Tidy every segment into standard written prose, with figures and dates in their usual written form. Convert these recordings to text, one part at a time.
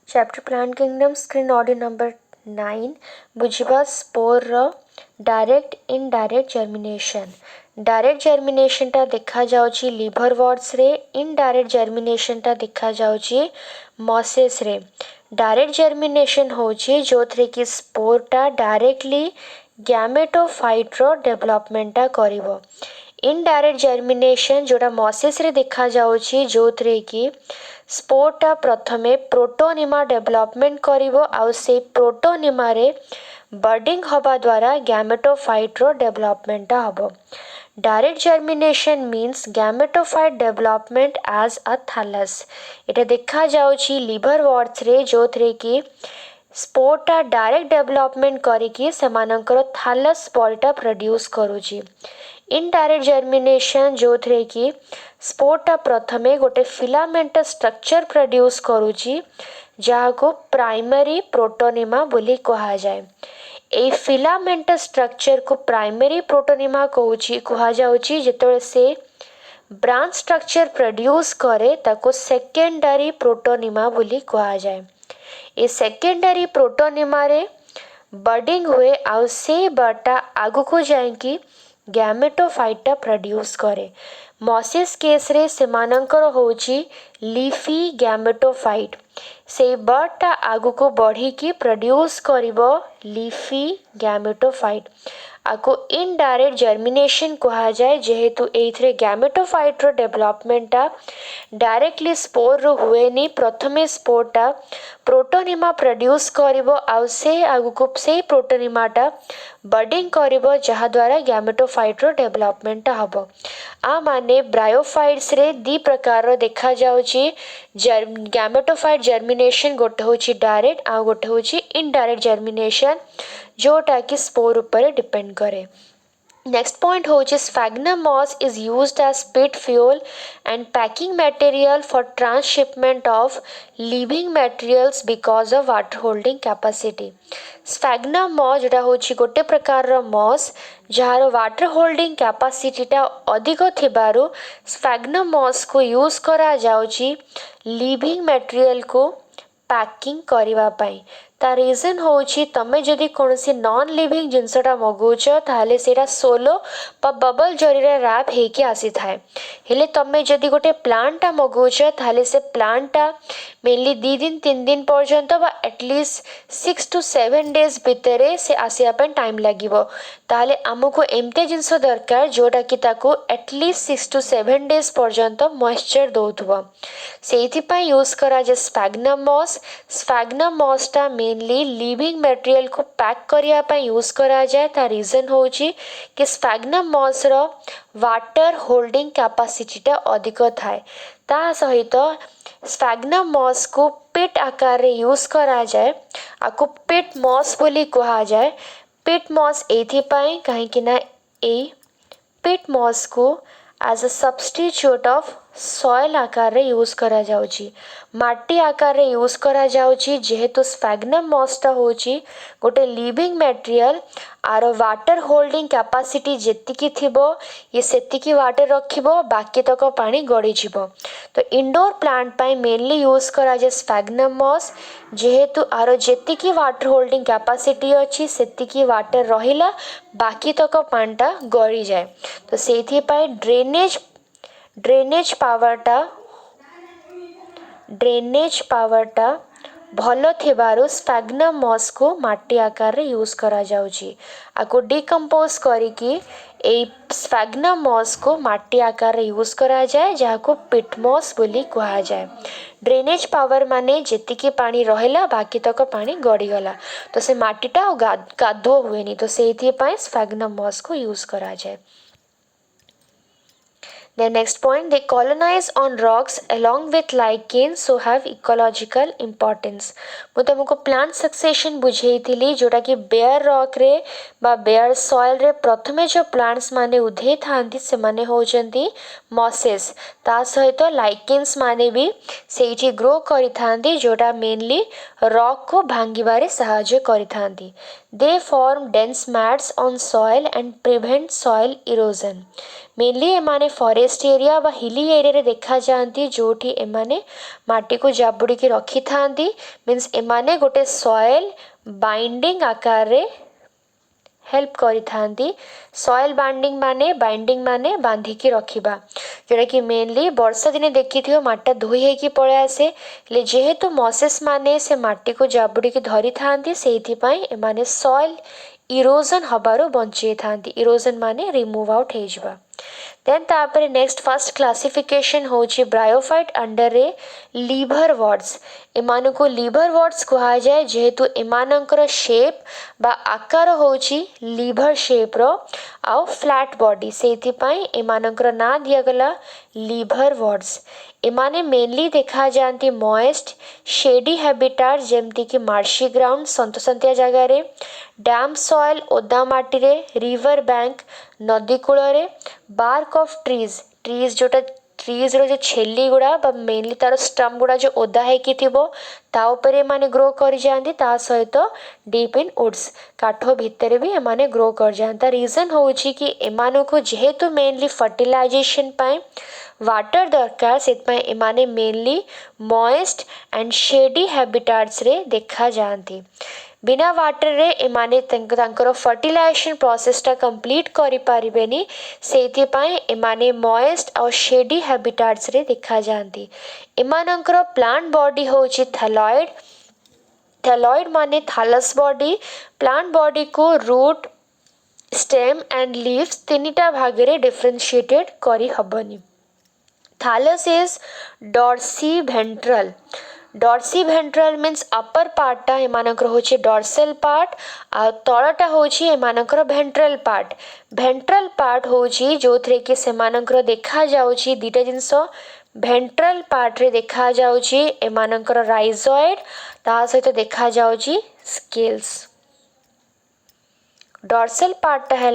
Chapter plant kingdom screen audio number 9 बुझिबा spore direct indirect germination. Direct germination टा देखा जाउची लिवर वर्ड्स रे, इनडायरेक्ट जर्मिनेशन टा देखा जाउची मॉसेस रे। डायरेक्ट जर्मिनेशन होची जोथरे कि स्पोर टा डायरेक्टली गैमेटोफाइट रो डेवलपमेंट टा करिवो। इनडायरेक्ट जर्मिनेशन जोटा मॉसेस रे देखा जाउची जोथरे कि स्पोरटा प्रथमे प्रोटोनिमा डेवलपमेंट करिवो आउ से प्रोटोनिमा रे बर्डिंग हवा द्वारा गैमेटोफाइट रो डेवलपमेंट हबो। Direct germination means gametophyte development as a thallus. एटा देखा जाउची लिवर वर्ड्स रे जोथरे कि स्पोरटा डायरेक्ट डेवलपमेंट करिकी सेमानकर थैलस स्पोरटा प्रोड्यूस करूची। इनडायरेक्ट जर्मिनेशन जोथरे कि स्पोरटा प्रथमे गोटे फिलामेंटस स्ट्रक्चर प्रोड्यूस करूची जहाको प्राइमरी प्रोटोनिमा बोली कहा जाए। ए फिलामेंटस स्ट्रक्चर को प्राइमरी प्रोटोनिमा कहा जाउची जेतोळे से ब्रांच स्ट्रक्चर प्रोड्यूस करे ताको सेकेंडरी प्रोटोनिमा बोली कहा जाए। ए सेकेंडरी प्रोटोनिमा रे बर्डिंग हुए आउ से बर्डटा आगु को जाएंकी गैमेटोफाइटा प्रोड्यूस करे। मॉसेस केस रे सेमानंकर होची लीफी गैमेटोफाइट। से बर्डटा आगु को बढ़ी की प्रोड्यूस करिवो लीफी गैमेटोफाइट। आको इनडायरेक्ट जर्मिनेशन कहा जाए जेहेतु एइथरे गैमेटोफाइट रो डेवलपमेंटा डायरेक्टली स्पोर रो हुएनी। प्रथमे स्पोरटा प्रोटोनिमा प्रोड्यूस करिवो आउ से आगु को से प्रोटोनिमाटा बर्डिंग करिवो जहा द्वारा गैमेटोफाइट रो डेवलपमेंट हबो। आ माने ब्रायोफाइट्स रे दी प्रकार रो देखा जाउची गैमेटोफाइट जर्मिनेशन गोटे होची डायरेक्ट आ गोटे होची इनडायरेक्ट जर्मिनेशन जोटा कि स्पोर ऊपर डिपेंड करे। नेक्स्ट पॉइंट होची sphagnum moss is used as peat fuel and packing material for transhipment of living materials because of water holding capacity. Sphagnum moss जोटा होची गोटे प्रकार रो मॉस जार वाटर होल्डिंग कैपेसिटीटा अधिक थिबारु स्फैग्नम मॉस को यूज करा जाउची लिविंग मटेरियल को पैकिंग करिवा पाई। ता रीजन होची तमे जदि कोनसी नॉन लिविंग जिनसटा मगौच ताहले सेटा सोलो पा बबल जरीरे रैप हेकी आसी थाए। हेले तमे जदि गोटे प्लांटा मगौच ताहले से प्लांटा मेनली 2 दिन 3 दिन पर्यंत बा एटलिस्ट 6 to 7 डेज भितरे से आसिया पे टाइम लागिवो। ताहले आमको एमते जिनस दरकार जोटा कि ताको एटलिस्ट 6 to 7 डेज पर्यंत मॉइस्चर दउथबो। सेइथि पय यूज करा जे स्फैग्नम मॉस। स्फैग्नम मॉसटा मेनली लिविंग मटेरियल को पैक करिया पय यूज करा जाए। ता रीजन होची कि स्फैग्नम मॉस रो वाटर होल्डिंग कैपेसिटीटा अधिक थाए। ता सहित स्फैग्नम मॉस को पिट आकार रे यूज करा जाए। आको पिट मॉस बोली कहा जाए। पिट मॉस एथिपाई काहेकि ना ए पिट मॉस को as a substitute of soil आकार रे यूज करा जाउची, माटी आकार रे यूज करा जाउची जेहेतु स्फैग्नम मॉसटा होची गोटे लिविंग मटेरियल। आर वाटर होल्डिंग कैपेसिटी जेतिकी थिबो ये सेतिकी वाटर रखिबो बाकी तक पानी गड़ी जिवो। तो इंडोर प्लांट पाई मेनली यूज करा जाए स्फैग्नम मॉस जेहेतु आर जेतिकी वाटर होल्डिंग कैपेसिटी अछि सेतिकी वाटर रहिला बाकी तक पानीटा गड़ी जाए। तो सेथि पाई ड्रेनेज पावरटा भलो थिबारु स्फैग्नम मॉस को माटी आकार रे यूज करा जाउची। आको डिकम्पोज करिकी ए स्फैग्नम मॉस को माटी आकार रे यूज करा जाए जहाको पिट मॉस बोली कहा जाए। ड्रेनेज पावर माने जेतिकी पानी रहेला बाकी तक पानी गड़ी गला तो से माटीटा गाधुओ हुएनी। तो सेथि पाई स्फैग्नम मॉस को यूज करा जाए। The next point, they colonize on rocks along with lichens so have ecological importance। मु तुमको प्लांट सक्सेशन बुझेइथिली जोटा कि बेयर रॉक रे बा बेयर सॉइल रे प्रथमे जो प्लांट्स माने उधे थांती से माने होचंती मॉसेस। ता सहित लाइकेन्स माने भी सेइठी ग्रो करि थांती जोटा मेनली रॉक को भांगिबारे सहाय्य करि थांती। They form dense mats on soil and prevent soil erosion। Mainly एमाने फॉरेस्ट एरिया बा हिली एरिया रे देखा जाती जोठी एमाने माटी को जाबुड़ी की रखी थांती मीन्स एमाने गोटे सॉइल बाइंडिंग आकार रे हेल्प करी थांती सॉइल बाइंडिंग माने बांधिकी रखिबा जोटा कि मेनली वर्षा दिने देखी माटा धोई होगी पड़े आसे ले जेहेतु मसेस माने से माटी को जाबुड़ी की धरी थांती सेहिथिपाई एमाने सॉइल इरोजन हबारो बंचे थांती इरोजन माने रिमूव आउट हो जावा देन तापर नेक्स्ट फर्स्ट क्लासिफिकेशन होची ब्रायोफाइट अंडर रे लीवर वर्ड्स एमान को लीवर वर्ड्स कहा जाए जेहेतु एमानकर शेप बा आकार होची लीवर शेप रो आउ फ्लैट बॉडी सेथिपाई एमानकर ना दिया गला लीवर वर्ड्स एमाने मेनली देखा जाती मॉइस्ट शेडी हैबिटाट जेमती कि मार्शी ग्राउंड संतसंतिया जगह रे डैम सॉइल ओदा माटी रे रिवर बैंक नदी कूल रे बार्क ऑफ ट्रीज जोटा ट्रीज रो जो छेली गुड़ा मेनली तार स्टम गुड़ा जो ओदा है ता उपरे माने ग्रो कर जाती ता सहित डीप इन वुड्स काठ भितर भी एमाने ग्रो कर जाता रीजन होची कि एमानो को जेहेतु मेनली फर्टिलाइजेशन पाए वाटर दरकार से एमाने mainly moist and shady habitats रे देखा जाती बिना वाटर रे एमाने तांकर फर्टिलाइजेशन प्रोसेस टा कंप्लीट करि पारिबेनी सेथिपाई एमाने मॉइस्ट और शेडी हैबिटाट्स रे देखा जाती एमानकर प्लांट बॉडी होची थैलॉइड माने थालस बॉडी प्लांट बॉडी को रूट स्टेम एंड लीव्स तीनिटा भाग रे डिफरेंशिएटेड करि हबनी thallus is dorsiventral means upper पार्टा एमानकर होची डॉर्सल पार्ट आ तळटा होची एमानकर भेंट्रल पार्ट होची जोथरे कि सेमानकर देखा जाउची दीटा जिंस भेंट्रल पार्ट रे देखा जाउची एमानकर राइजॉइड ता सहित देखा जाउची स्केल्स डॉर्सल पार्ट है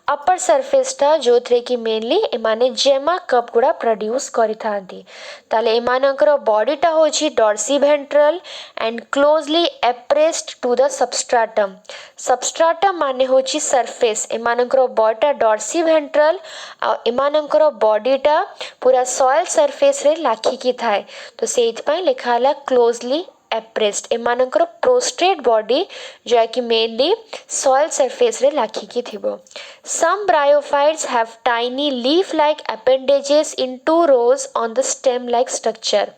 अपर सरफेसटा जो थे कि मेनली एमाने जेमा कप गुड़ा प्रोड्यूस करी थांती ताले एमानकर बॉडीटा होची dorsiventral and closely appressed to the substratum माने होची सरफेस एमानकर बॉडीटा डॉर्सी भेंट्रल आ एमानकर बॉडीटा पूरा सॉइल सरफेस रे लाखिकी थाए तो सेइथपाई लिखा हला क्लोजली एप्रेस्ड एमानकर प्रोस्ट्रेट बॉडी जो कि मेनली सॉइल सरफेस रे लाखिकी थिबो some bryophytes have tiny leaf like appendages in 2 rows on the stem like structure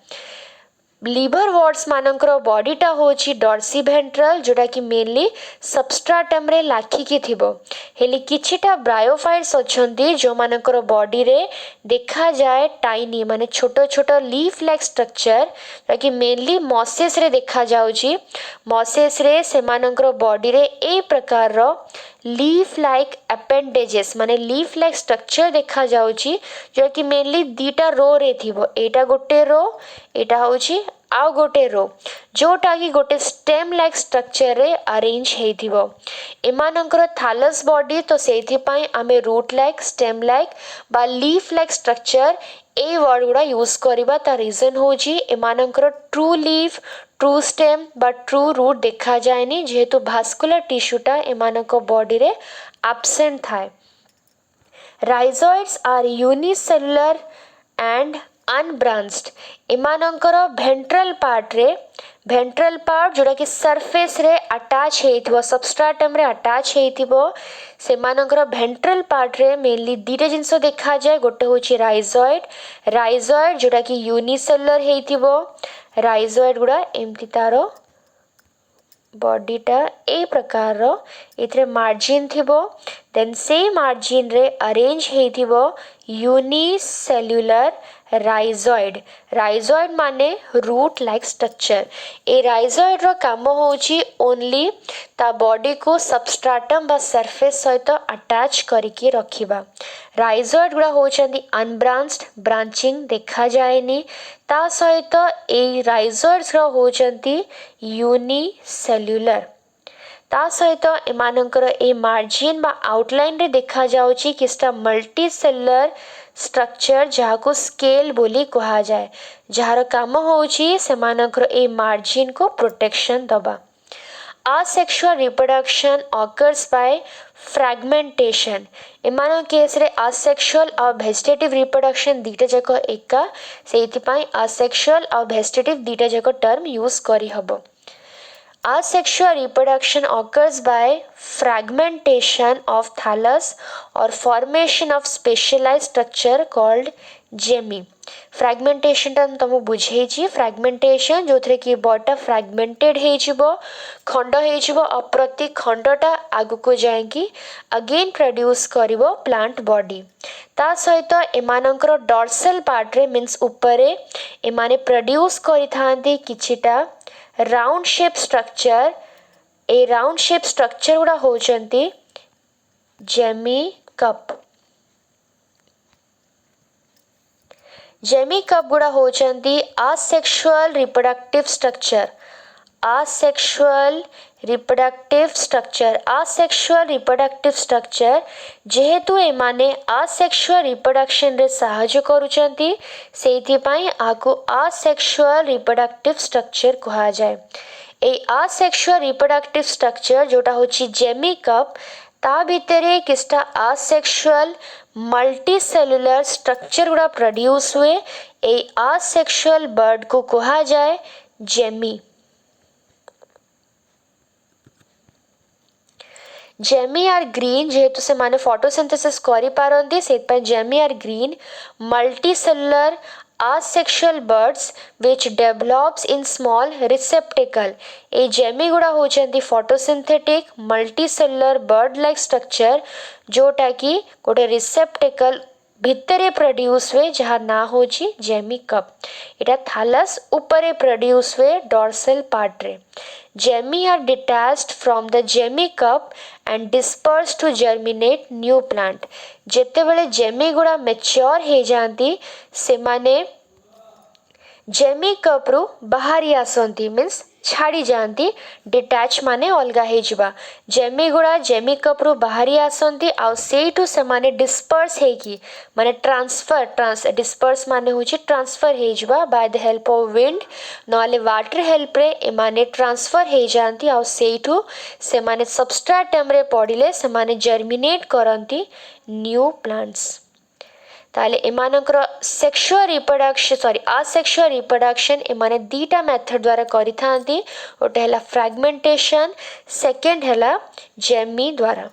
liverworts मानकर बॉडीटा होची डॉर्सी भेंट्रल जोटा कि मेनली सबस्ट्राटम रे लाखिकी थिबो हेली किछिटा ब्रायोफाइट्स अछंती जो मानकर बॉडी रे देखा जाए टाइनी माने छोटो छोटो लीफ लाइक स्ट्रक्चर जोटा कि मेनली मॉसेस रे देखा जाउची मॉसेस रे से मानकर बॉडी रे ए प्रकार रो लीफ लाइक अपेंडेजेस माने लीफ लाइक स्ट्रक्चर देखा जाउची जो कि मेनली दीटा रो रे थिबो एटा गोटे रो एटा होची आउ गोटे रो जोटा कि गोटे स्टेम लाइक स्ट्रक्चर रे अरेंज हेथिबो एमानकर थालस बॉडी तो सेथिपाई आमे रूट लाइक स्टेम लाइक बा लीफ लाइक स्ट्रक्चर ए वर्ड गुड़ा यूज करिबा ता रीजन होची एमानकर ट्रू लीफ ट्रू स्टेम बा ट्रू रूट देखा जाएनी जेहेतु भास्कुलर टिश्यूटा एमानक बॉडी रे एब्सेंट थाए rhizoids are unicellular and unbranched एमानकर भेंट्रल पार्ट जोटा कि सरफेस रे अटैच हेथिबो सबस्ट्राटम रे अटैच हेथिबो सेमानकर भेंट्रल पार्ट रे मेनली दीटा जिंस देखा जाए गोटे होची राइजॉइड जोटा कि यूनिसेलुलर हेथिबो राइजॉइड गुड़ा एमती तारो बॉडीटा ए प्रकार रो इथरे मार्जिन थिबो देन से मार्जिन रे अरेंज हेथिबो यूनिसेल्युलर राइजॉइड माने रूट लाइक स्ट्रक्चर ए राइजॉइड रो काम होची ओनली ता बॉडी को सबस्ट्राटम बा सरफेस सहित अटैच करिके रखिबा राइजॉइड गुड़ा होचंदी अनब्रांच्ड ब्रांचिंग देखा जाएनी ता सहित ए राइजॉइड्स रो होचंदी यूनिसेल्युलर ता सहित एमानकर ए मार्जिन बा आउटलाइन रे देखा जाउची किस्टा मल्टी सेलुलर स्ट्रक्चर जहाँ को स्केल बोली कहा जाए जार काम होची सेमानकर ए मार्जिन को प्रोटेक्शन दबा asexual reproduction occurs by fragmentation. एमान केस रे asexual और vegetative reproduction दीटा जाक एका सेइथिपाई asexual और vegetative दीटा जाक टर्म यूज करी हबो. Asexual reproduction occurs by fragmentation of thallus or formation of specialized structure called gemmy. फ्रागमेंटेशन टा तुमको बुझेइछि. फ्रागमेंटेशन जो थरे कि बॉडीटा फ्रागमेंटेड हेजिबो, खंड हेजिबो और प्रति खंडटा आगु को जाएगी अगेन प्रोड्यूस करिवो प्लांट बॉडी. ता सहित एमानकर डॉर्सल पार्ट रे मींस ऊपरे एमाने produce करिथांती किछिटा round shape structure. A round shape structure गुड़ा होचंती जेमी कप. जेमी कप गुड़ा होचंती asexual reproductive structure. asexual reproductive structure. asexual reproductive structure जेहेतु एमाने asexual reproduction रे सहायता करूचंती सेइथि पई आको asexual reproductive structure कहा जाए. ए asexual reproductive structure जोटा होची जेमी कप ता भितरे किस्टा asexual मल्टीसेलुलर स्ट्रक्चर गुड़ा प्रोड्यूस हुए. ए asexual बर्ड को कहा जाए जेमी. जेमी आर ग्रीन जेहेतु से माने फोटोसिंथेसिस करि पारंती सेतपय जेमी are green multicellular asexual birds which develops in small receptacle. ए जेमी गुड़ा होचंती photosynthetic multicellular bud like structure जोटा कि गोटे रिसेप्टेकल भितरे प्रोड्यूस हुए जहाँ ना होची जेमी कप. एटा थालस ऊपरे प्रोड्यूस हुए डॉर्सल पार्ट रे. Gemmae are detached from the gemma cup and disperse to germinate new plant. जेतेबेले जेमी गुड़ा मैच्योर हे जाती से माने जेमी कप रु बाहरी आसंती मीन्स छाड़ी जाती. डिटैच माने अलगा हे जिबा. जेमी गुड़ा जेमी कप रु बाहरी आसंती आउ सेइठु से माने डिस्पर्स हे की माने ट्रांसफर डिस्पर्स माने होची ट्रांसफर हे जिबा by the help of wind नले वाटर हेल्प रे ए माने ट्रांसफर हे जाती आउ सेइठु से माने सबस्ट्रेटम रे पड़िले से माने जर्मिनेट करंती न्यू प्लांट्स. ताले एमानकर सेक्सुअल रिप्रोडक्शन asexual रिप्रोडक्शन एमाने दीटा मेथड द्वारा करिथांती. ओटे हला फ्रैगमेंटेशन, सेकंड हला जेमी द्वारा.